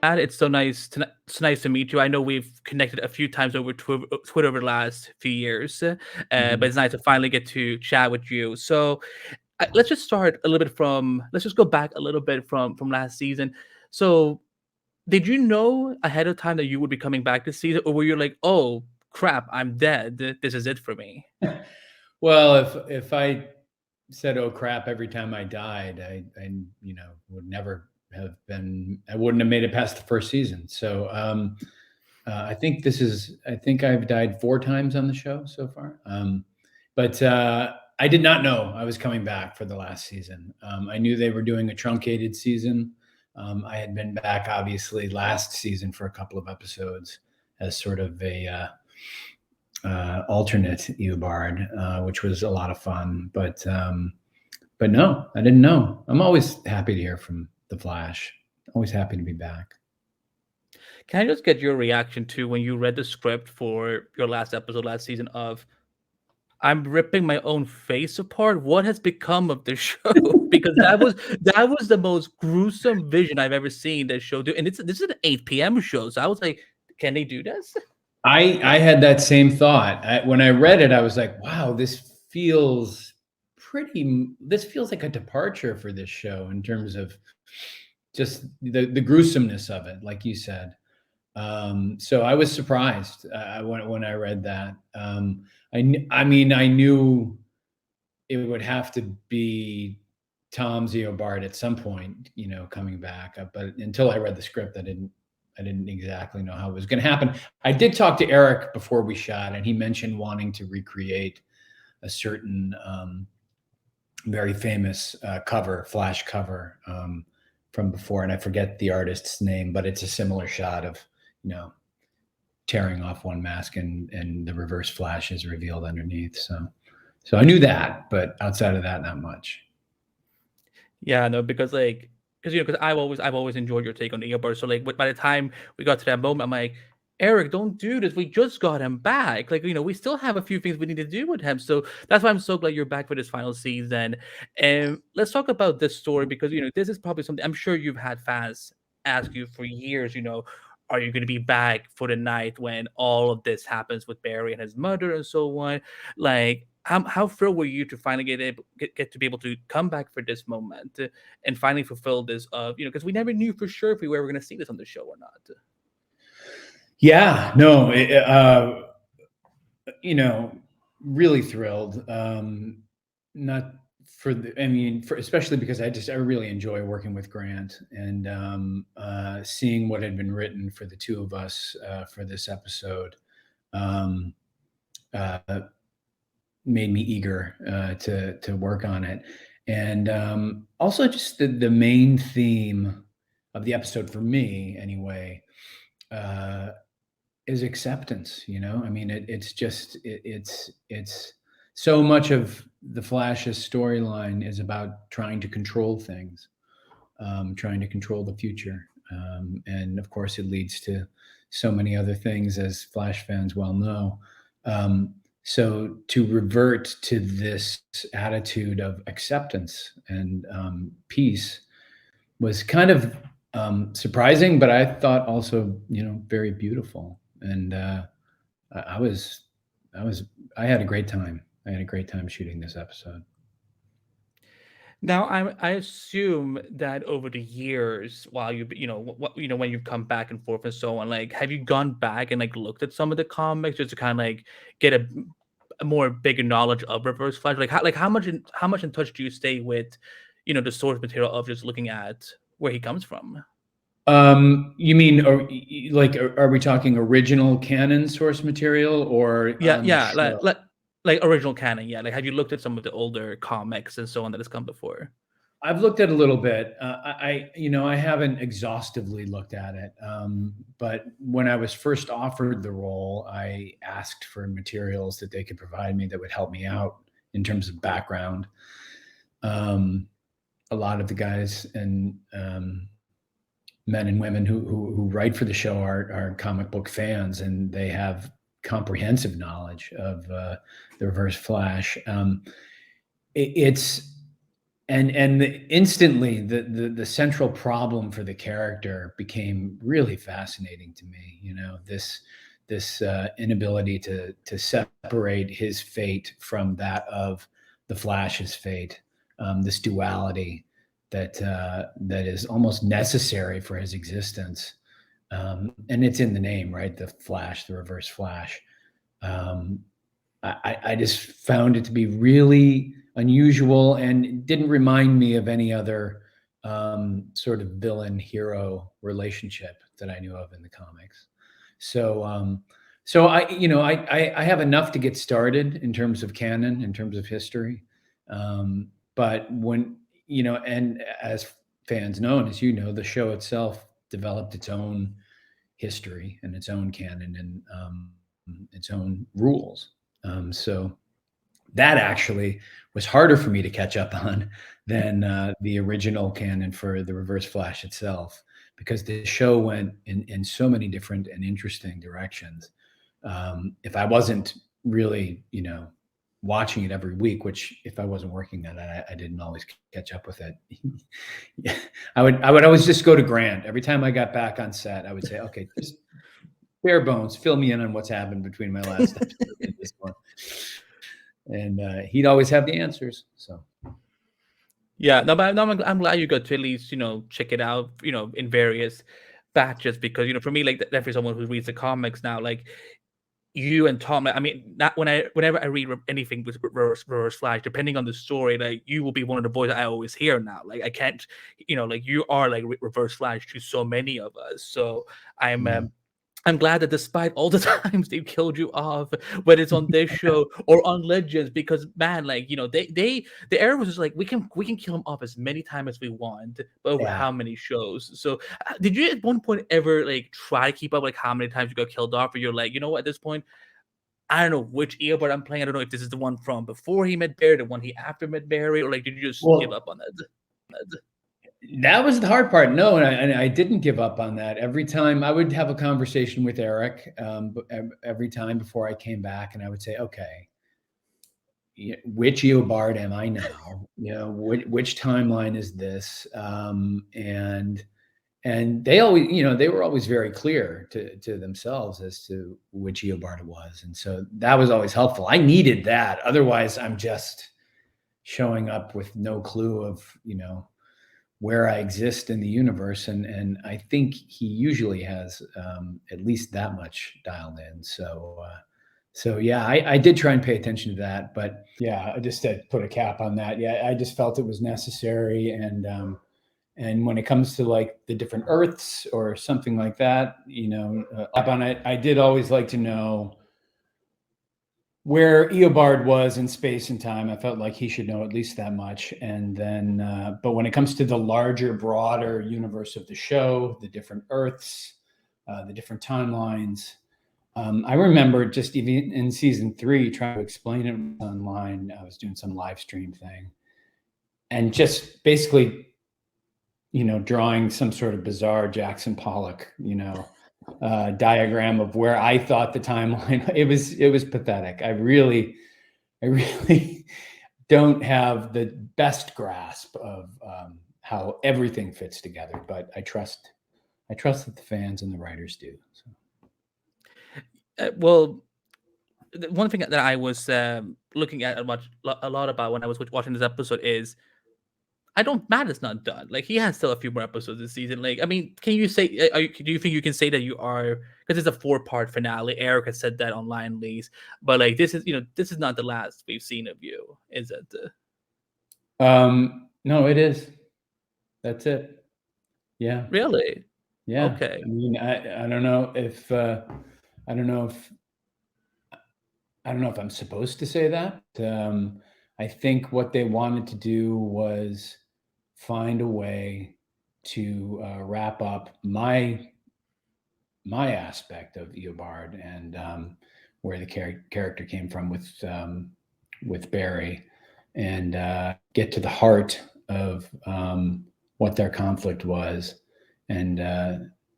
It's it's nice to meet you. I know we've connected a few times over Twitter over the last few years, but it's nice to finally get to chat with you. So let's just start a little bit from. Let's just go back a little bit from last season. So did you know ahead of time that you would be coming back this season, or were you like, "Oh crap, I'm dead. This is it for me"? Well, if I said "oh crap" every time I died, I would never have been. I wouldn't have made it past the first season. So I think I've died 4 times on the show so far. But I did not know I was coming back for the last season. I knew they were doing a truncated season. I had been back obviously last season for a couple of episodes as sort of a alternate Eobard, which was a lot of fun. But no, I didn't know. I'm always happy to hear from the Flash. Always happy to be back. Can I just get your reaction to when you read the script for your last episode last season of I'm ripping my own face apart. What has become of this show? Because that was the most gruesome vision I've ever seen that show do. And this is an 8 p.m. show. So I was like, can they do this? I had that same thought. When I read it, I was like, wow, this feels like a departure for this show in terms of just the gruesomeness of it, like you said. So I was surprised when I read that. I mean, I knew it would have to be Tom's Eobard at some point, coming back. But until I read the script, I didn't exactly know how it was going to happen. I did talk to Eric before we shot, and he mentioned wanting to recreate a certain very famous Flash cover from before, and I forget the artist's name, but it's a similar shot of tearing off one mask and the Reverse Flash is revealed underneath. So I knew that, but outside of that, not much. Yeah, no, because I've always enjoyed your take on Eobard. So like, by the time we got to that moment, I'm like, Eric, don't do this. We just got him back. Like, we still have a few things we need to do with him. So that's why I'm so glad you're back for this final season. And let's talk about this story because this is probably something I'm sure you've had fans ask you for years. Are you going to be back for the night when all of this happens with Barry and his mother and so on? Like, how thrilled were you to finally get to be able to come back for this moment and finally fulfill this because we never knew for sure if we were going to see this on the show or not. Yeah, no, really thrilled. Not for especially because I really enjoy working with Grant and seeing what had been written for the two of us for this episode made me eager to work on it. And also just the main theme of the episode for me anyway, is acceptance. It's so much of the Flash's storyline is about trying to control things, trying to control the future. And of course it leads to so many other things, as Flash fans well know. So to revert to this attitude of acceptance and peace was kind of surprising, but I thought also, very beautiful. And I had a great time. I had a great time shooting this episode. Now, I assume that over the years, while when you've come back and forth and so on, like, have you gone back and like looked at some of the comics just to kind of like get a more bigger knowledge of Reverse Flash? Like how much in touch do you stay with, the source material of just looking at where he comes from? You mean, are we talking original canon source material or Yeah, like original canon, yeah. Like, have you looked at some of the older comics and so on that has come before? I've looked at a little bit. I haven't exhaustively looked at it. But when I was first offered the role, I asked for materials that they could provide me that would help me out in terms of background. A lot of the guys and men and women who write for the show are comic book fans, and they have comprehensive knowledge of the Reverse Flash. instantly the central problem for the character became really fascinating to me. You know, this inability to separate his fate from that of the Flash's fate, this duality that is almost necessary for his existence, and it's in the name, right? The Flash, the Reverse Flash. I just found it to be really unusual and didn't remind me of any other sort of villain hero relationship that I knew of in the comics. So, so I have enough to get started in terms of canon, in terms of history. But when, and as fans know, and as you know, the show itself developed its own history and its own canon and its own rules. So that actually was harder for me to catch up on than the original canon for the Reverse Flash itself, because the show went in so many different and interesting directions. If I wasn't really, watching it every week, which if I wasn't working on it, I didn't always catch up with it. I would always just go to Grant. Every time I got back on set, I would say, okay, just bare bones, fill me in on what's happened between my last episode and this one. And he'd always have the answers. So Yeah, no, but I'm glad you got to at least check it out in various batches, because for me, like, definitely someone who reads the comics now, like you and Tom, I mean, not whenever I read anything with Reverse Flash, depending on the story, like, you will be one of the voices I always hear now. Like, I can't, like, you are like Reverse Flash to so many of us. So I'm glad that despite all the times they've killed you off, whether it's on this show or on Legends, because man, like, the era was just like, we can kill him off as many times as we want, but over how many shows? So did you at one point ever like try to keep up like how many times you got killed off, or you're like, what, at this point, I don't know which Eobard I'm playing. I don't know if this is the one from before he met Barry, the one he after met Barry, or like, did you just give up on that? That was the hard part. No, and I didn't give up on that. Every time I would have a conversation with Eric, every time before I came back, and I would say, okay, which Eobard am I now? Which timeline is this? And they always, they were always very clear to themselves as to which Eobard it was. And so that was always helpful. I needed that. Otherwise, I'm just showing up with no clue of, where I exist in the universe. And I think he usually has at least that much dialed in. So yeah, I did try and pay attention to that, but yeah, I just to put a cap on that. Yeah, I just felt it was necessary. And when it comes to like the different Earths or something like that, up on it, I did always like to know where Eobard was in space and time. I felt like he should know at least that much. And then, but when it comes to the larger, broader universe of the show, the different Earths, the different timelines, I remember just even in season 3, trying to explain it online. I was doing some live stream thing and just basically, drawing some sort of bizarre Jackson Pollock, diagram of where I thought the timeline. It was pathetic. I really don't have the best grasp of how everything fits together, but I trust that the fans and the writers do. So. Well, one thing that I was looking at a lot about when I was watching this episode is, Matt is not done. Like, he has still a few more episodes this season. Like, I mean, can you say, do you think you can say that you are, because it's a 4-part finale. Eric has said that online, Lees, but like, this is not the last we've seen of you, is it? No, it is. That's it. Yeah. Really? Yeah. Okay. I mean, I don't know if I'm supposed to say that. I think what they wanted to do was find a way to wrap up my aspect of Eobard and where the character came from with Barry, and get to the heart of what their conflict was, and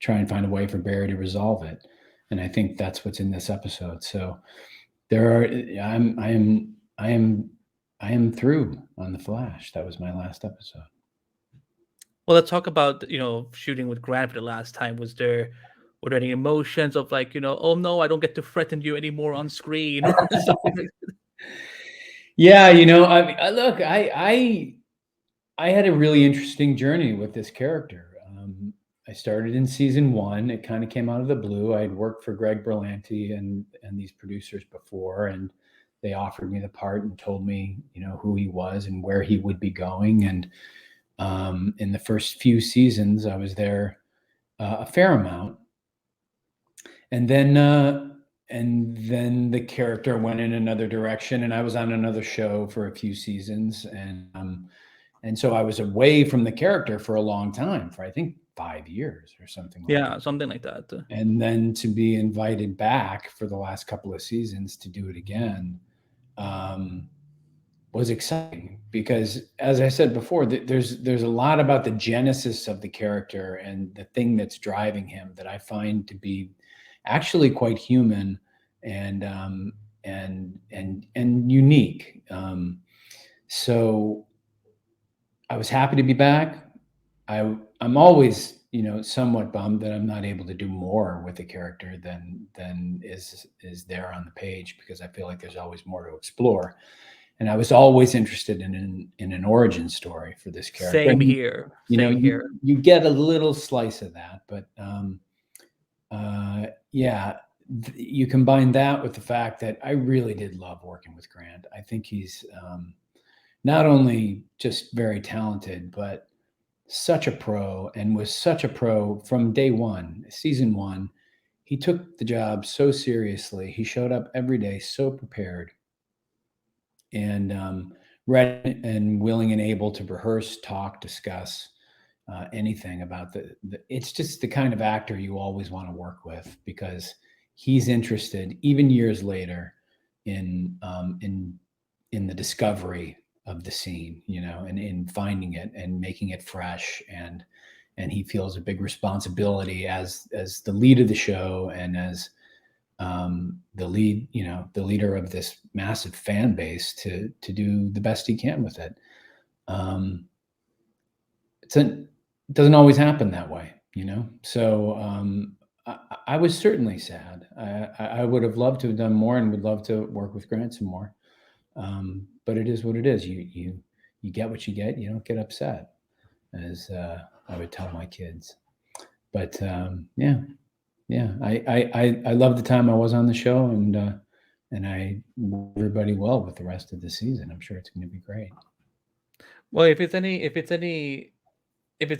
try and find a way for Barry to resolve it. And I think that's what's in this episode. So I I am through on the Flash. That was my last episode. Well, let's talk about shooting with Grant for the last time. Were there any emotions of like oh no, I don't get to threaten you anymore on screen or something like that? Yeah, look, I had a really interesting journey with this character. I started in season 1. It kind of came out of the blue. I had worked for Greg Berlanti and these producers before, and they offered me the part and told me, who he was and where he would be going. And in the first few seasons, I was there a fair amount, and then the character went in another direction, and I was on another show for a few seasons, and so I was away from the character for a long time, for I think 5 years or something like that. Yeah, something like that. And then to be invited back for the last couple of seasons to do it again was exciting, because, as I said before, there's a lot about the genesis of the character and the thing that's driving him that I find to be actually quite human and unique. So I was happy to be back. I'm always, somewhat bummed that I'm not able to do more with the character than is there on the page, because I feel like there's always more to explore. And I was always interested in an origin story for this character. Same here. Same here. You get a little slice of that, but yeah, you combine that with the fact that I really did love working with Grant. I think he's not only just very talented, but such a pro, and was such a pro from day one, season 1. He took the job so seriously. He showed up every day so prepared, and ready and willing and able to rehearse, talk, discuss anything about it's just the kind of actor you always want to work with, because he's interested, even years later, in the discovery of the scene, and in finding it and making it fresh, and he feels a big responsibility as the lead of the show, and as the leader of this massive fan base, to do the best he can with it. It doesn't always happen that way, so I was certainly sad. I would have loved to have done more, and would love to work with Grant some more. But it is what it is. You get what you get. You don't get upset, as I would tell my kids. But yeah, I love the time I was on the show, and I wish everybody well with the rest of the season. I'm sure it's going to be great. Well, if it's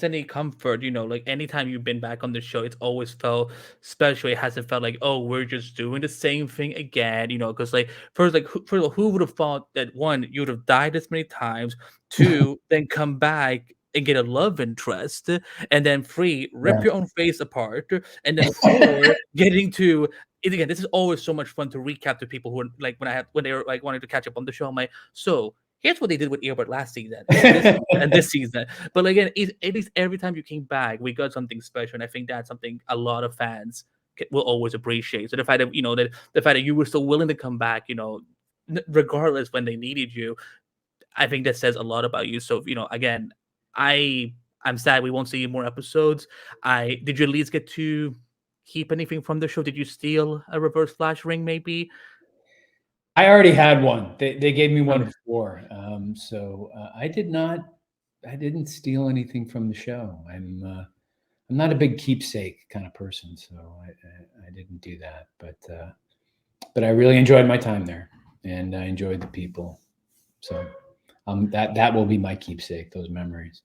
any comfort, like anytime you've been back on the show, it's always felt special. It hasn't felt like, oh, we're just doing the same thing again, because like first, like who would have thought that, one, you would have died this many times, two, then come back and get a love interest, and then three, rip Yeah. your own face apart, and then four, getting to it again. This is always so much fun to recap to people who are like, when they were like wanting to catch up on the show. I'm like, so here's what they did with Eobard last season, and this season. But again, at least every time you came back, we got something special, and I think that's something a lot of fans will always appreciate. So the fact that that the fact that you were still willing to come back, regardless when they needed you, I think that says a lot about you. So again, I'm sad we won't see you more episodes. Did you at least get to keep anything from the show? Did you steal a Reverse Flash ring, maybe? I already had one. They gave me one Okay. before, so I did not. I didn't steal anything from the show. I'm not a big keepsake kind of person, so I didn't do that. But I really enjoyed my time there, and I enjoyed the people. So that will be my keepsake. Those memories.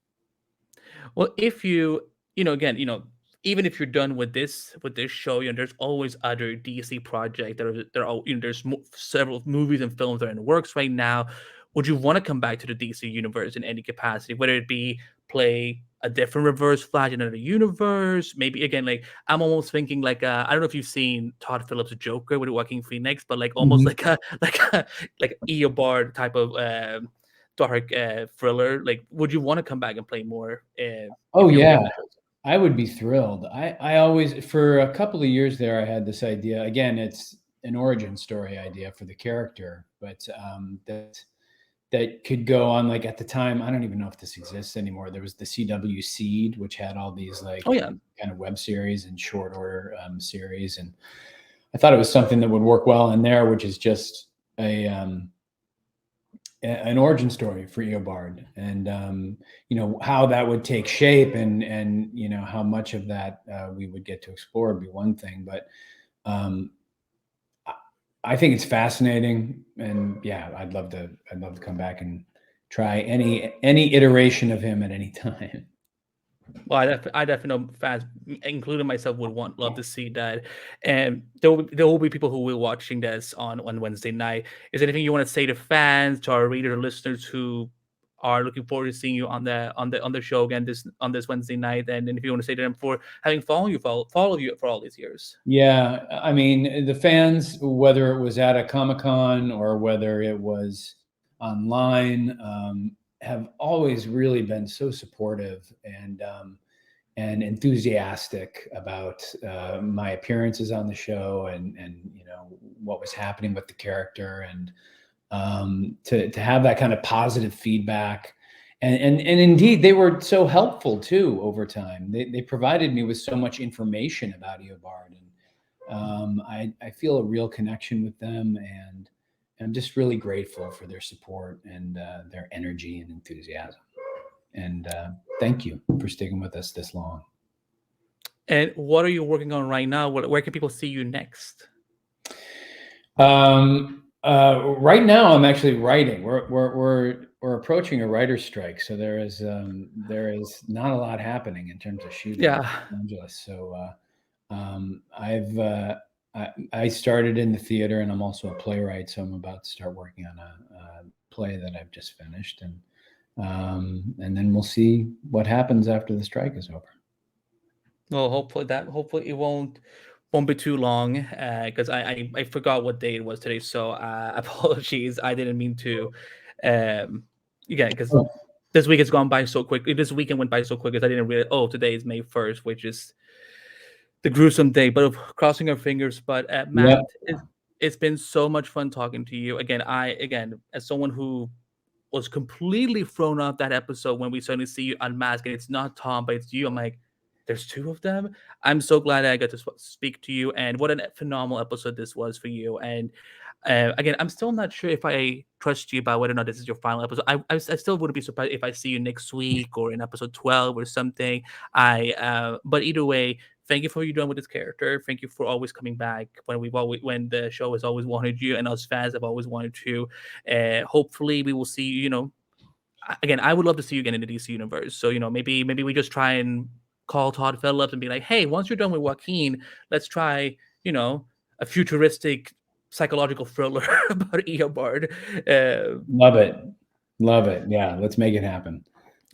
Well, if again, even if you're done with this show, there's always other DC projects there's several movies and films that are in the works right now. Would you want to come back to the DC universe in any capacity, whether it be play a different Reverse Flash in another universe? Maybe again, like I'm almost thinking like I don't know if you've seen Todd Phillips' Joker with Joaquin Phoenix, but like almost Mhm. like a like Eobard type of dark thriller. Like, would you want to come back and play more Oh if you ever yeah, given the choice? I would be thrilled. I always, for a couple of years there, I had this idea. Again, it's an origin story idea for the character, but that that could go on, like, at the time, I don't even know if this exists anymore. There was the CW Seed, which had all these like Oh yeah. kind of web series and short order series, and I thought it was something that would work well in there, which is just an origin story for Eobard, and you know, how that would take shape, and you know, how much of that we would get to explore would be one thing, but um, I think it's fascinating, and yeah, I'd love to come back and try any iteration of him at any time. Well, I definitely know fans, including myself, would love to see that, and there will be people who will be watching this on Wednesday night. Is there anything you want to say to fans, to our readers, or listeners who are looking forward to seeing you on the show again this Wednesday night? And if you want to say to them for having follow you for all these years. Yeah, I mean, the fans, whether it was at a Comic-Con or whether it was online, have always really been so supportive and enthusiastic about my appearances on the show, and you know, what was happening with the character, and to have that kind of positive feedback. And indeed, they were so helpful too over time. They provided me with so much information about Eobard, and I feel a real connection with them, and I'm just really grateful for their support and their energy and enthusiasm. And thank you for sticking with us this long. And what are you working on right now? Where can people see you next? Right now, I'm actually writing. We're approaching a writer's strike, so there is not a lot happening in terms of shooting in Yeah. Los Angeles. So I started in the theater, and I'm also a playwright, so I'm about to start working on a play that I've just finished, and then we'll see what happens after the strike is over. Well, hopefully it won't be too long, because I forgot what day it was today, so apologies. I didn't mean to, again, because Oh, this week has gone by so quick. This weekend went by so quick, because I didn't really. Oh, today is May 1st, which is the gruesome day. But crossing our fingers. But yeah, Matt, it's been so much fun talking to you. Again, as someone who was completely thrown off that episode when we suddenly see you unmasked, and it's not Tom, but it's you. I'm like, there's two of them. I'm so glad I got to speak to you, and what a phenomenal episode this was for you. And again, I'm still not sure if I trust you about whether or not this is your final episode. I still wouldn't be surprised if I see you next week or in episode 12 or something. But either way, thank you for what you're doing with this character. Thank you for always coming back when the show has always wanted you, and us fans have always wanted to. Hopefully, we will see you. Again, I would love to see you again in the DC universe. So maybe we just try and call Todd Phillips and be like, hey, once you're done with Joaquin, let's try a futuristic psychological thriller about Eobard. love it, love it. Yeah, let's make it happen.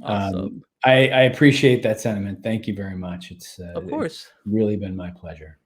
Awesome. I appreciate that sentiment. Thank you very much. Of It's course. really been my pleasure.